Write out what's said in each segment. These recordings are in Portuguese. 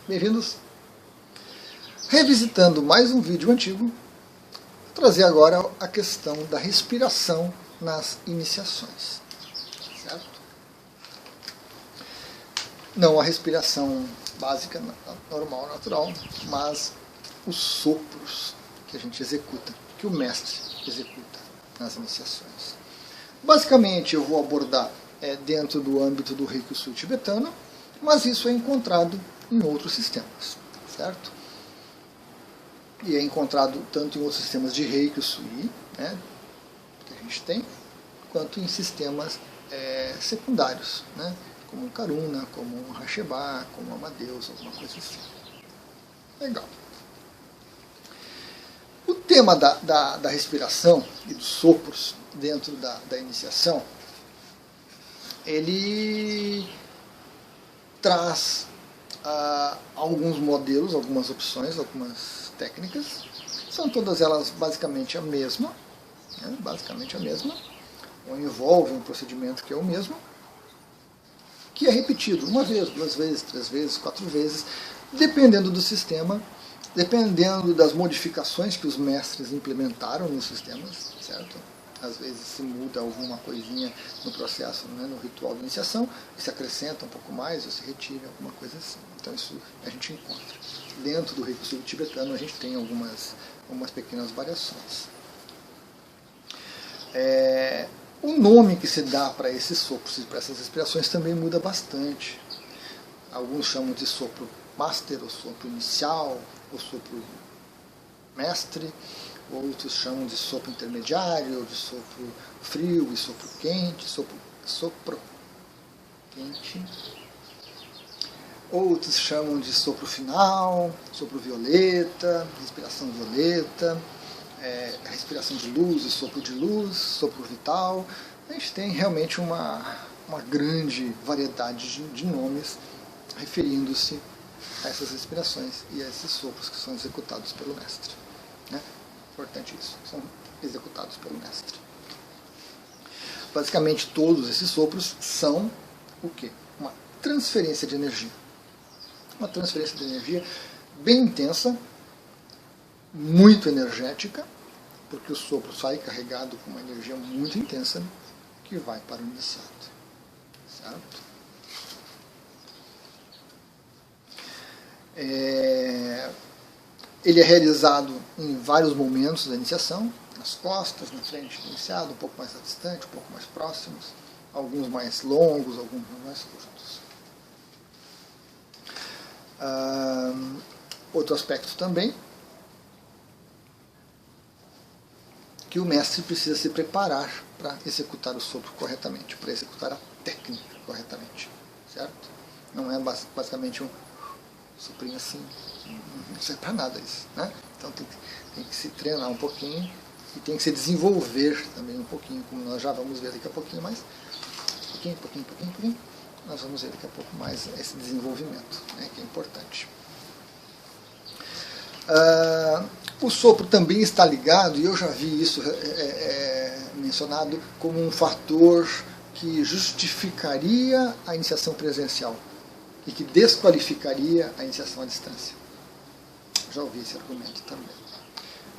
Bem-vindos! Revisitando mais um vídeo antigo, vou trazer agora a questão da respiração nas iniciações. Certo? Não a respiração básica, normal, natural, mas os sopros que a gente executa, que o mestre executa nas iniciações. Basicamente eu vou abordar dentro do âmbito do Reiki Sui tibetano, mas isso é encontrado em outros sistemas, certo? E é encontrado tanto em outros sistemas de Reiki Sui, né, que a gente tem, quanto em sistemas secundários, né, como o Karuna, como o Hasheba, como o Amadeus, alguma coisa assim. Legal. O tema da respiração e dos sopros dentro da iniciação, ele traz alguns modelos, algumas opções, algumas técnicas. São todas elas basicamente a mesma, né? Ou envolvem um procedimento que é o mesmo, que é repetido uma vez, duas vezes, três vezes, quatro vezes, dependendo do sistema, dependendo das modificações que os mestres implementaram nos sistemas, certo? Às vezes se muda alguma coisinha no processo, né, no ritual de iniciação, e se acrescenta um pouco mais, ou se retira, alguma coisa assim. Então isso a gente encontra. Dentro do Reiki Sui tibetano a gente tem algumas pequenas variações. O nome que se dá para esses sopros e para essas respirações também muda bastante. Alguns chamam de sopro master, ou sopro inicial, ou sopro mestre. Outros chamam de sopro intermediário, de sopro frio e sopro quente, sopro quente. Outros chamam de sopro final, sopro violeta, respiração violeta, respiração de luz e sopro vital. A gente tem realmente uma grande variedade de nomes referindo-se a essas respirações e a esses sopros que são executados pelo mestre. Né? Importante isso, são executados pelo mestre. Basicamente todos esses sopros são o quê? Uma transferência de energia. Uma transferência de energia bem intensa, muito energética, porque o sopro sai carregado com uma energia muito intensa que vai para o iniciado. Certo? Ele é realizado em vários momentos da iniciação, nas costas, na frente do iniciado, um pouco mais distante, um pouco mais próximos, alguns mais longos, alguns mais curtos. Outro aspecto também, que o mestre precisa se preparar para executar o sopro corretamente, para executar a técnica corretamente, certo? Não é basicamente um soprinho assim, não serve para nada isso, né? Então tem que se treinar um pouquinho e tem que se desenvolver também um pouquinho, como nós já vamos ver daqui a pouquinho mais, pouquinho, nós vamos ver daqui a pouco mais esse desenvolvimento, né, que é importante. O sopro também está ligado, e eu já vi isso mencionado como um fator que justificaria a iniciação presencial e que desqualificaria a iniciação à distância. Já ouvi esse argumento também.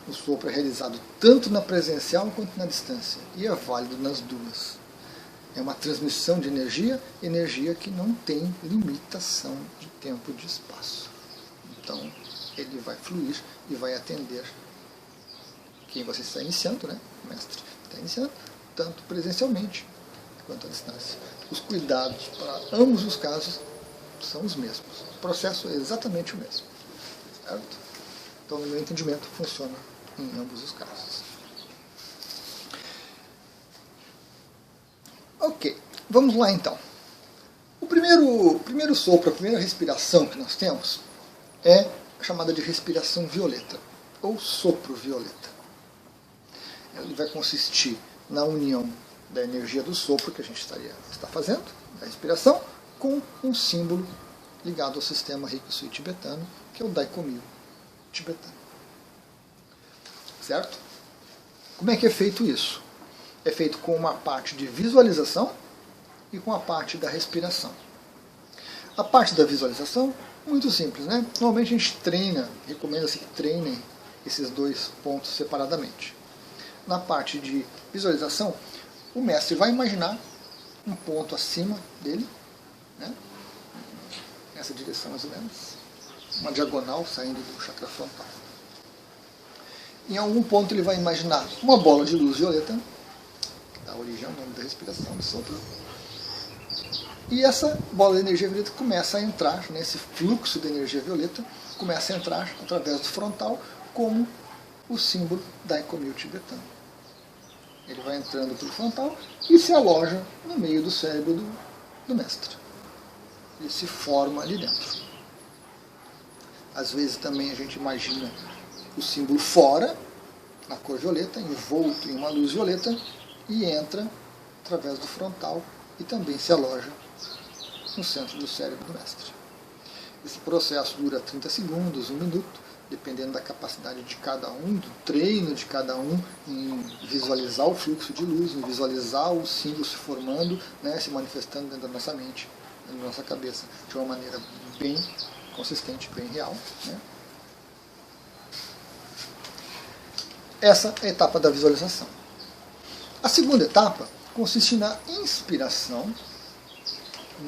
O sopro é realizado tanto na presencial quanto na distância, e é válido nas duas. É uma transmissão de energia que não tem limitação de tempo e de espaço. Então, ele vai fluir e vai atender quem você está iniciando, né? O mestre está iniciando, tanto presencialmente quanto à distância. Os cuidados para ambos os casos são os mesmos. O processo é exatamente o mesmo. Certo? Então, no meu entendimento, funciona em ambos os casos. Ok, vamos lá então. O primeiro sopro, a primeira respiração que nós temos é chamada de respiração violeta, ou sopro violeta. Ele vai consistir na união da energia do sopro que a gente está fazendo, da respiração, com um símbolo ligado ao sistema Reiki Sui tibetano, que é o Daikomyo tibetano. Certo? Como é que é feito isso? É feito com uma parte de visualização e com a parte da respiração. A parte da visualização, muito simples, né? Normalmente a gente treina, recomenda-se que treinem esses dois pontos separadamente. Na parte de visualização, o mestre vai imaginar um ponto acima dele, né? Nessa direção mais ou menos, uma diagonal saindo do chakra frontal. Em algum ponto ele vai imaginar uma bola de luz violeta, que dá origem ao nome da respiração do sopro. E essa bola de energia violeta começa a entrar, nesse fluxo de energia violeta, começa a entrar através do frontal como o símbolo da Ekomil tibetano. Ele vai entrando pelo frontal e se aloja no meio do cérebro do mestre. Ele se forma ali dentro. Às vezes também a gente imagina o símbolo fora, na cor violeta, envolto em uma luz violeta, e entra através do frontal e também se aloja no centro do cérebro do mestre. Esse processo dura 30 segundos, 1 minuto, dependendo da capacidade de cada um, do treino de cada um em visualizar o fluxo de luz, em visualizar o símbolo se formando, né, se manifestando dentro da nossa mente, dentro da nossa cabeça, de uma maneira bem consistente, bem real. Né? Essa é a etapa da visualização. A segunda etapa consiste na inspiração,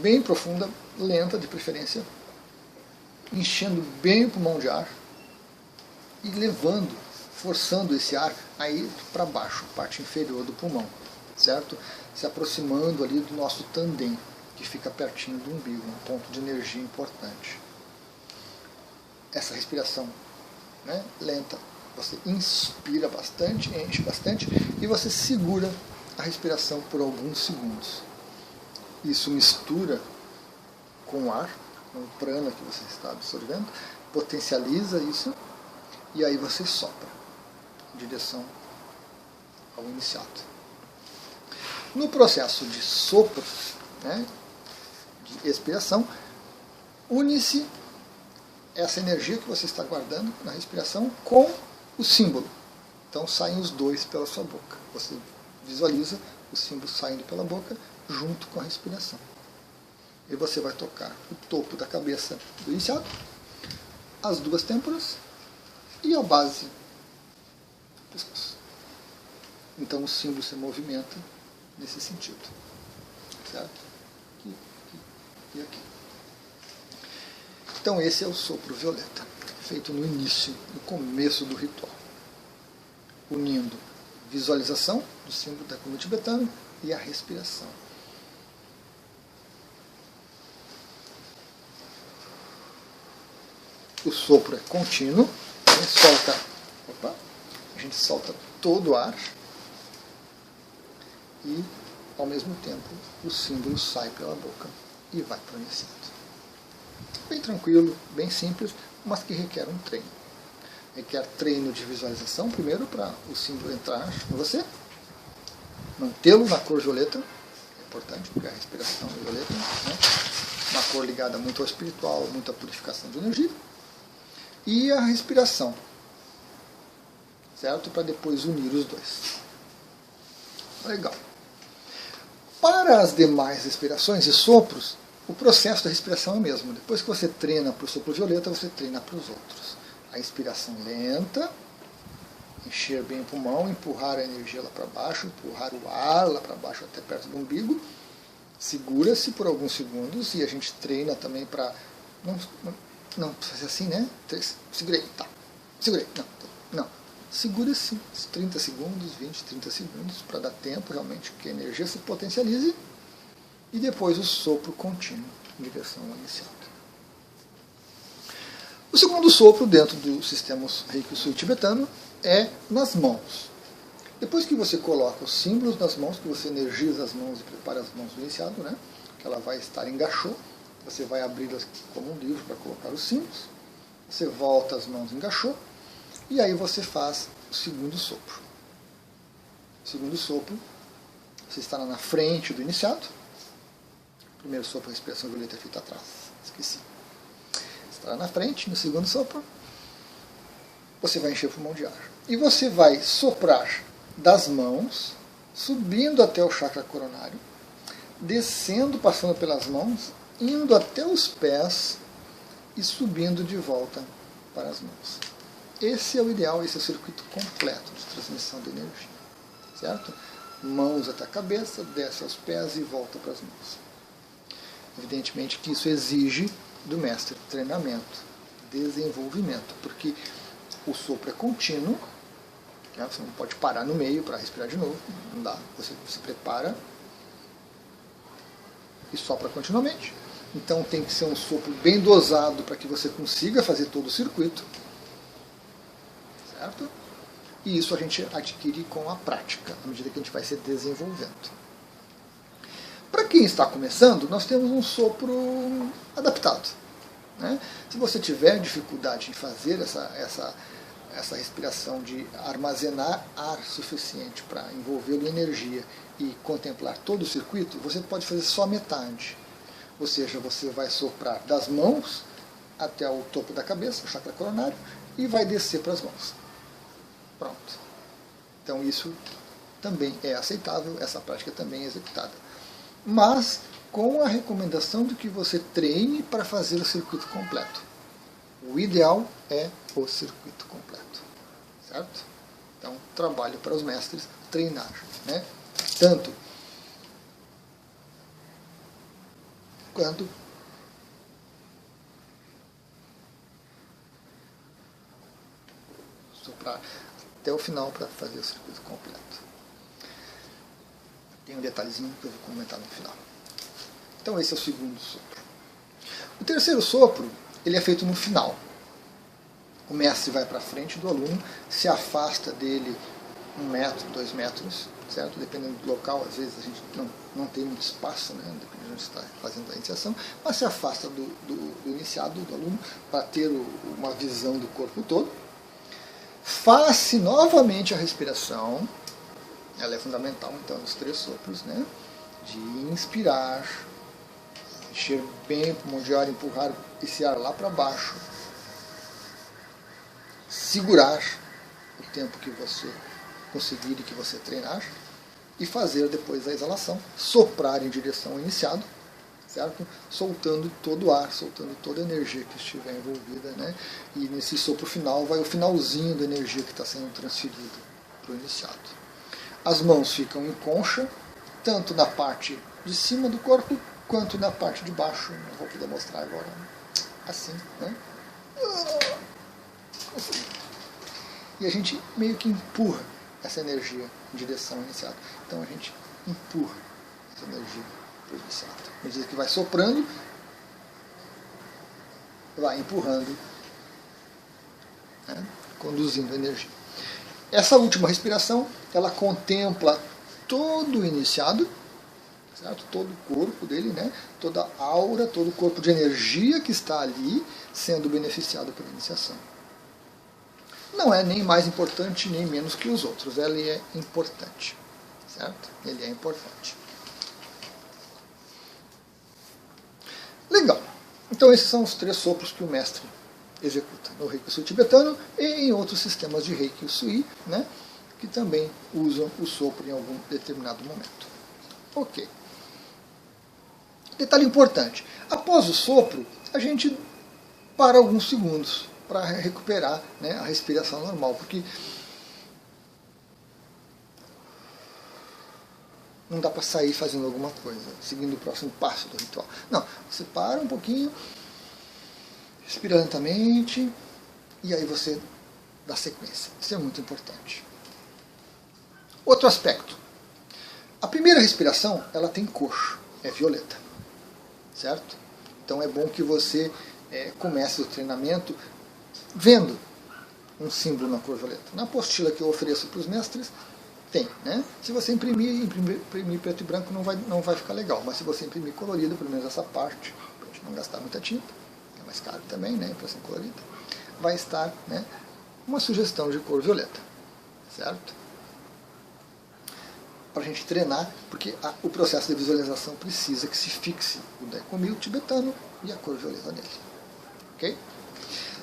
bem profunda, lenta de preferência, enchendo bem o pulmão de ar e levando, forçando esse ar a ir para baixo, parte inferior do pulmão, certo? Se aproximando ali do nosso tandem, que fica pertinho do umbigo, um ponto de energia importante. Essa respiração, né, lenta, você inspira bastante, enche bastante e você segura a respiração por alguns segundos. Isso mistura com o ar, com o prana que você está absorvendo, potencializa isso e aí você sopra em direção ao iniciado. No processo de sopro, né, de expiração, une-se essa energia que você está guardando na respiração com o símbolo. Então saem os dois pela sua boca. Você visualiza o símbolo saindo pela boca junto com a respiração. E você vai tocar o topo da cabeça do iniciado, as duas têmporas e a base do pescoço. Então o símbolo se movimenta nesse sentido. Certo? Aqui, aqui e aqui. Então esse é o sopro violeta, feito no início, no começo do ritual, unindo visualização do símbolo da Ekomil tibetano e a respiração. O sopro é contínuo, a gente solta todo o ar e, ao mesmo tempo, o símbolo sai pela boca e vai para o iniciado. Bem tranquilo, bem simples, mas que requer um treino. Requer treino de visualização, primeiro, para o símbolo entrar em você, mantê-lo na cor violeta, é importante, porque a respiração é violeta, né? Uma cor ligada muito ao espiritual, muito à purificação de energia, e a respiração, certo? Para depois unir os dois. Legal. Para as demais respirações e sopros, o processo da respiração é o mesmo. Depois que você treina para o sopro violeta, você treina para os outros. A inspiração lenta, encher bem o pulmão, empurrar a energia lá para baixo, empurrar o ar lá para baixo até perto do umbigo. Segura-se por alguns segundos e a gente treina também para... Não precisa ser assim, né? Segurei, tá. Segurei, não. Segura-se 30 segundos, 20, 30 segundos, para dar tempo realmente que a energia se potencialize. E depois o sopro contínuo em direção ao iniciado. O segundo sopro dentro do sistema Reiki Usui tibetano é nas mãos. Depois que você coloca os símbolos nas mãos, que você energiza as mãos e prepara as mãos do iniciado, né, que ela vai estar em gachô, você vai abri-las como um livro para colocar os símbolos, você volta as mãos em gachô, e aí você faz o segundo sopro. O segundo sopro, você está na frente do iniciado. O primeiro sopro, a respiração violeta é feita atrás. Esqueci. Você está na frente, no segundo sopro, você vai encher o pulmão de ar. E você vai soprar das mãos, subindo até o chakra coronário, descendo, passando pelas mãos indo até os pés e subindo de volta para as mãos. Esse é o ideal, esse é o circuito completo de transmissão de energia. Certo? Mãos até a cabeça, desce aos pés e volta para as mãos. Evidentemente que isso exige do mestre treinamento, desenvolvimento, porque o sopro é contínuo, né? Você não pode parar no meio para respirar de novo, não dá. Você se prepara e sopra continuamente. Então tem que ser um sopro bem dosado para que você consiga fazer todo o circuito. Certo? E isso a gente adquire com a prática, à medida que a gente vai se desenvolvendo. Para quem está começando, nós temos um sopro adaptado. Né? Se você tiver dificuldade em fazer essa respiração de armazenar ar suficiente para envolvê-lo em energia e contemplar todo o circuito, você pode fazer só metade. Ou seja, você vai soprar das mãos até o topo da cabeça, o chakra coronário, e vai descer para as mãos. Pronto. Então isso também é aceitável, essa prática também é executada. Mas com a recomendação de que você treine para fazer o circuito completo. O ideal é o circuito completo. Certo? Então, trabalho para os mestres treinar. Né? Tanto quanto soprar até o final para fazer o circuito completo. Tem um detalhezinho que eu vou comentar no final. Então esse é o segundo sopro. O terceiro sopro, ele é feito no final. O mestre vai para frente do aluno, se afasta dele 1 metro, 2 metros, certo? Dependendo do local, às vezes a gente não tem muito espaço, né? Dependendo de onde está fazendo a iniciação, mas se afasta do iniciado, do aluno, para ter uma visão do corpo todo. Faz-se novamente a respiração, ela é fundamental então nos 3 sopros, né? De inspirar, encher bem o pulmão de ar, empurrar esse ar lá para baixo, segurar o tempo que você conseguir e que você treinar, e fazer depois a exalação, soprar em direção ao iniciado, certo? Soltando todo o ar, soltando toda a energia que estiver envolvida, né? E nesse sopro final vai o finalzinho da energia que está sendo transferida para o iniciado. As mãos ficam em concha, tanto na parte de cima do corpo, quanto na parte de baixo. Não vou poder mostrar agora. Assim, né? Assim. E a gente meio que empurra essa energia em direção ao iniciado. Então a gente empurra essa energia para o iniciado. À medida que vai soprando, vai empurrando, né? Conduzindo a energia. Essa última respiração, ela contempla todo o iniciado, certo? Todo o corpo dele, né? Toda a aura, todo o corpo de energia que está ali sendo beneficiado pela iniciação. Não é nem mais importante nem menos que os outros, ele é importante, certo? Ele é importante. Legal. Então esses são os 3 sopros que o mestre executa no Reiki Usui tibetano e em outros sistemas de Reiki Usui, né, que também usam o sopro em algum determinado momento. Ok. Detalhe importante. Após o sopro, a gente para alguns segundos para recuperar, né, a respiração normal, porque não dá para sair fazendo alguma coisa, seguindo o próximo passo do ritual. Não, você para um pouquinho, respira lentamente, e aí você dá sequência. Isso é muito importante. Outro aspecto. A primeira respiração, ela tem cor, é violeta. Certo? Então é bom que você comece o treinamento vendo um símbolo na cor violeta. Na apostila que eu ofereço para os mestres, tem, né? Se você imprimir preto e branco não vai ficar legal, mas se você imprimir colorido, pelo menos essa parte, para a gente não gastar muita tinta, é mais caro também, né? Impressão colorida, vai estar, né, uma sugestão de cor violeta, certo? Para a gente treinar, porque o processo de visualização precisa que se fixe o Daikomyo tibetano e a cor violeta dele. Ok?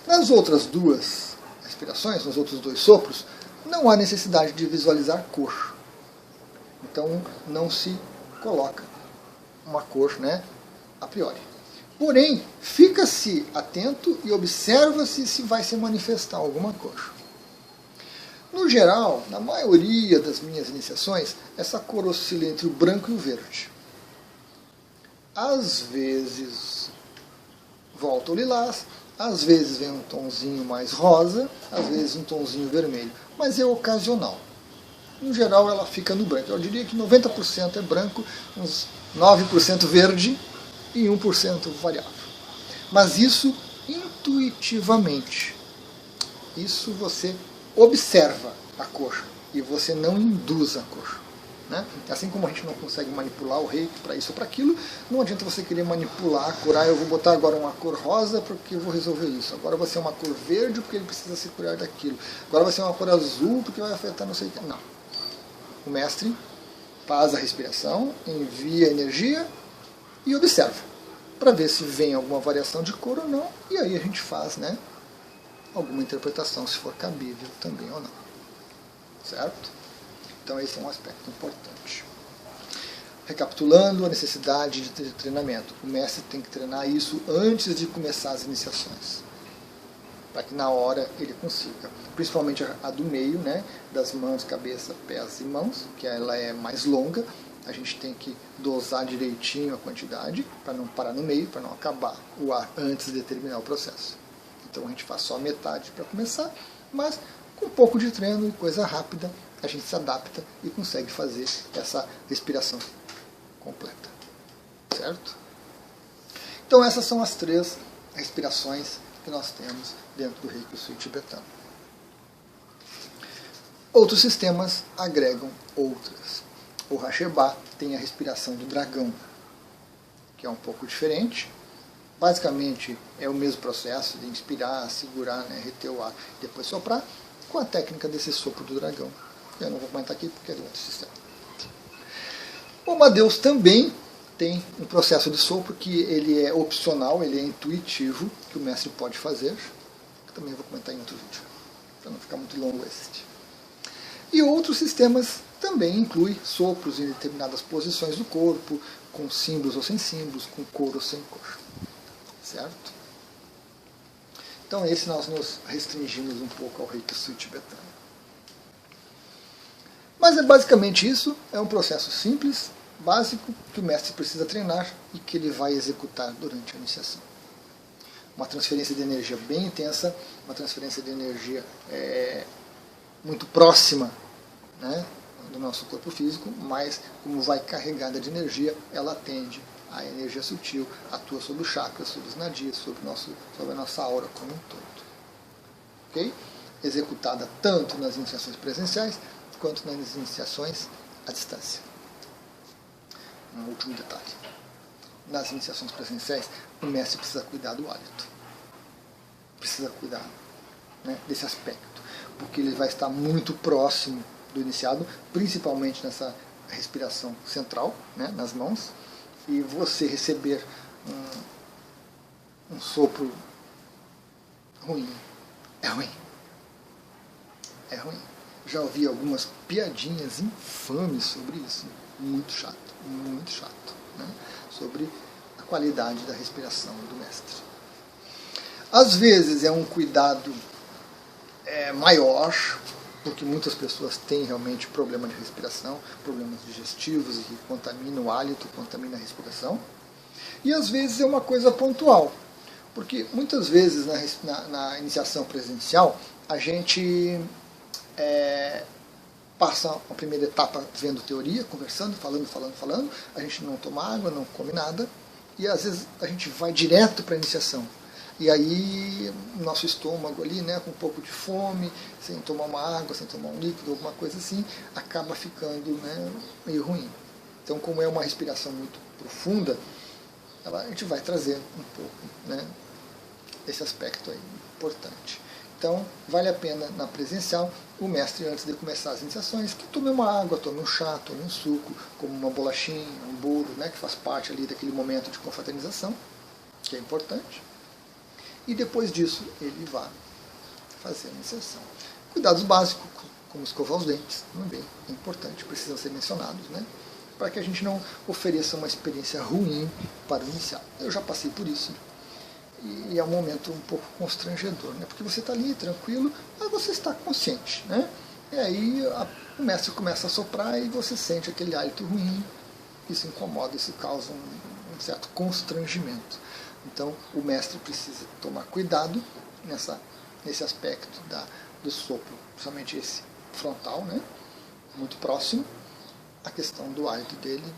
Nas outras 2 respirações, nos outros 2 sopros, não há necessidade de visualizar cor. Então não se coloca uma cor, né, a priori. Porém, fica-se atento e observa-se se vai se manifestar alguma coisa. No geral, na maioria das minhas iniciações, essa cor oscila entre o branco e o verde. Às vezes volta ao lilás, às vezes vem um tonzinho mais rosa, às vezes um tonzinho vermelho, mas é ocasional. No geral, ela fica no branco. Eu diria que 90% é branco, uns 9% verde e 1% variável. Mas isso intuitivamente. Isso você observa a cor e você não induz a cor. Né? Assim como a gente não consegue manipular o reiki para isso ou para aquilo, não adianta você querer manipular a cor. Eu vou botar agora uma cor rosa porque eu vou resolver isso. Agora vai ser uma cor verde porque ele precisa se curar daquilo. Agora vai ser uma cor azul porque vai afetar não sei o que. Não. O mestre faz a respiração, envia a energia e observa, para ver se vem alguma variação de cor ou não, e aí a gente faz, né, alguma interpretação, se for cabível também ou não. Certo? Então esse é um aspecto importante. Recapitulando a necessidade de treinamento. O mestre tem que treinar isso antes de começar as iniciações, para que na hora ele consiga. Principalmente a do meio, né, das mãos, cabeça, pés e mãos, que ela é mais longa. A gente tem que dosar direitinho a quantidade, para não parar no meio, para não acabar o ar antes de terminar o processo. Então a gente faz só metade para começar, mas com um pouco de treino e coisa rápida, a gente se adapta e consegue fazer essa respiração completa. Certo? Então essas são as 3 respirações que nós temos dentro do Reiki Sui tibetano. Outros sistemas agregam outras. O Hasheba tem a respiração do dragão, que é um pouco diferente. Basicamente é o mesmo processo de inspirar, segurar, né, reter o ar, depois soprar, com a técnica desse sopro do dragão. Eu não vou comentar aqui porque é do outro sistema. O Amadeus também tem um processo de sopro que ele é opcional, ele é intuitivo, que o mestre pode fazer. Que também vou comentar em outro vídeo, para não ficar muito longo este. E outros sistemas também incluem sopros em determinadas posições do corpo, com símbolos ou sem símbolos, com cor ou sem cor. Certo? Então esse nós nos restringimos um pouco ao Reiki Sui tibetano. Mas é basicamente isso, é um processo simples, básico, que o mestre precisa treinar e que ele vai executar durante a iniciação. Uma transferência de energia bem intensa, uma transferência de energia muito próxima, né, do nosso corpo físico, mas como vai carregada de energia, ela atende à energia sutil, atua sobre os chakras, sobre os nadis, sobre a nossa aura como um todo. Ok? Executada tanto nas iniciações presenciais, quanto nas iniciações à distância. Um último detalhe. Nas iniciações presenciais, o mestre precisa cuidar do hálito. Precisa cuidar, né, desse aspecto, porque ele vai estar muito próximo do iniciado, principalmente nessa respiração central, né, nas mãos, e você receber um sopro ruim. É ruim. É ruim. Já ouvi algumas piadinhas infames sobre isso. Muito chato, né? Sobre a qualidade da respiração do mestre. Às vezes é um cuidado maior, porque muitas pessoas têm realmente problema de respiração, problemas digestivos e que contaminam o hálito, contaminam a respiração. E às vezes é uma coisa pontual, porque muitas vezes na iniciação presencial a gente passa a primeira etapa vendo teoria, conversando, falando, a gente não toma água, não come nada, e às vezes a gente vai direto para a iniciação. E aí nosso estômago ali, né, com um pouco de fome, sem tomar uma água, sem tomar um líquido, alguma coisa assim, acaba ficando, né, meio ruim. Então, como é uma respiração muito profunda, a gente vai trazer um pouco, né, esse aspecto aí importante. Então, vale a pena na presencial o mestre, antes de começar as iniciações, que tome uma água, tome um chá, tome um suco, como uma bolachinha, um bolo, né, que faz parte ali daquele momento de confraternização, que é importante. E depois disso ele vai fazer a iniciação. Cuidados básicos, como escovar os dentes, também é importante, precisam ser mencionados, né? para que a gente não ofereça uma experiência ruim para o iniciado. Eu já passei por isso. E é um momento um pouco constrangedor, né? Porque você está ali tranquilo, mas você está consciente, né? E aí o mestre começa a soprar e você sente aquele hálito ruim, isso incomoda, isso causa um certo constrangimento. Então o mestre precisa tomar cuidado nesse aspecto do sopro, principalmente esse frontal, né? Muito próximo, a questão do hálito dele,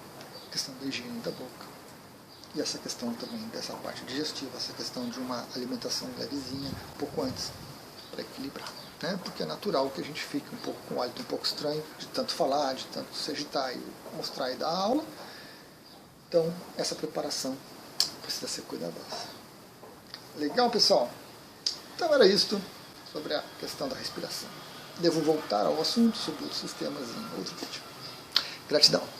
a questão da higiene da boca. E essa questão também dessa parte digestiva, essa questão de uma alimentação levezinha, um pouco antes, para equilibrar. Né? Porque é natural que a gente fique um pouco com o hálito um pouco estranho, de tanto falar, de tanto se agitar e mostrar e dar aula. Então, essa preparação precisa ser cuidadosa. Legal, pessoal? Então era isto sobre a questão da respiração. Devo voltar ao assunto sobre os sistemas em outro vídeo. Gratidão.